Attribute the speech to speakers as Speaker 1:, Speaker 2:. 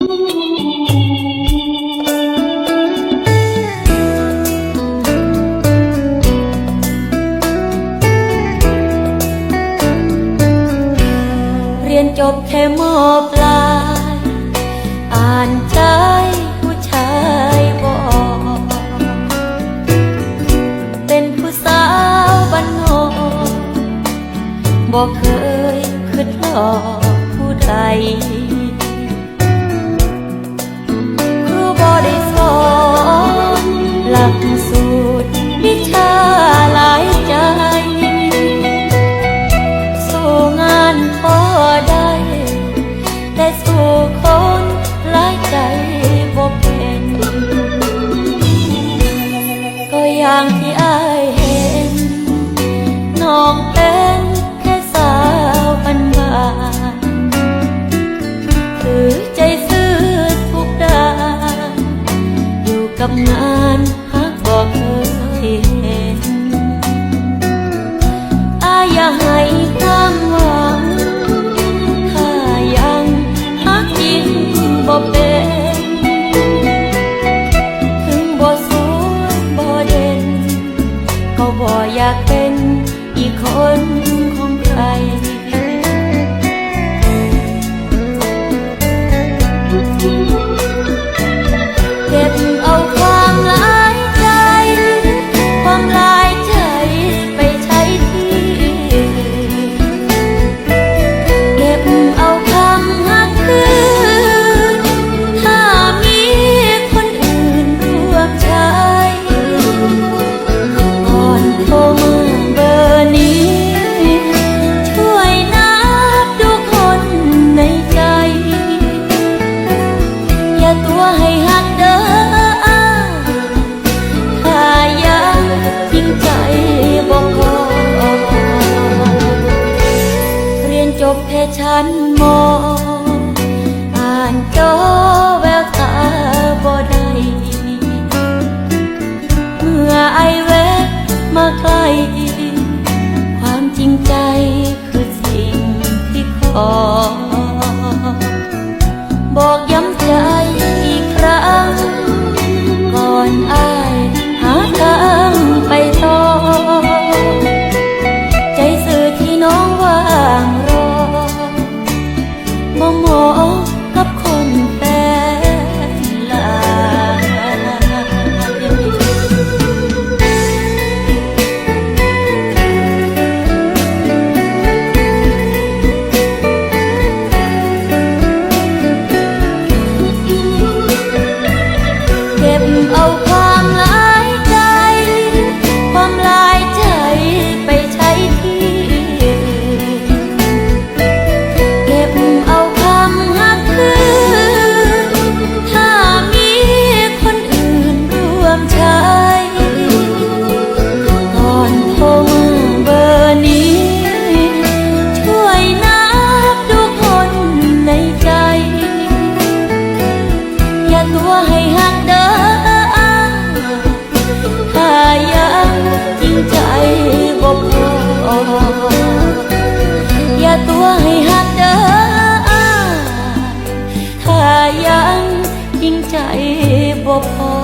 Speaker 1: เรียนจบแค่ม.ปลายอ่านใจผู้ชายบอกเป็นผู้สาวบ้านนอกบอกเคยคิดหลอกผู้ใดครูบ่ได้สอนหลักสูตรวิชาหลายใจสู้งานพอได้แต่สู้คนหลายใจบ่เป็นก็อย่างที่อายเห็นน้องเป็นแค่สาวบ้านๆถือใจซื่อทุกด้านอยู่กับงานฮักบ่เคยเห็นอายอยากให้ความหวังถ้ายังฮักจริงบ่เป็นถึงบ่สวยบ่เด่นก็บ่อยากเป็นอีกคนของใครเก็บเอาความหลายใจความหลายใจไปใช้ที่เก็บเอาคำฮักคืนถ้ามีคนอื่นร่วมใช้ก่อนโทรมาเบอร์นี้ช่วยนับดูคนในใจอย่าตัวให้หักเด้อถ้ายังจริงใจบ่พอเรียนจบแค่ชั้นม.อ่านจอแววตาบ่ได้เมื่อไอแวะมาใกล้ความจริงใจคือสิ่งที่ขอบอกย้ำใจอีกครั้งก่อนอายหาทางไปต่อใจสื่อที่น้องว่างรอบ่เหมาะกับคนแฟนหลายเก็บเอาความหลายใจความหลายใจไปใช้ที่เก็บเอาคำฮักคืนถ้ามีคนอื่นร่วมใช้ก่อนโทรมาเบอร์นี้ช่วยนับดูคนในใจอย่าตัวให้หักเด้อถ้ายังจริงใจบ่พออย่าตัวให้หักเด้อถ้ายังจริงใจบ่พอ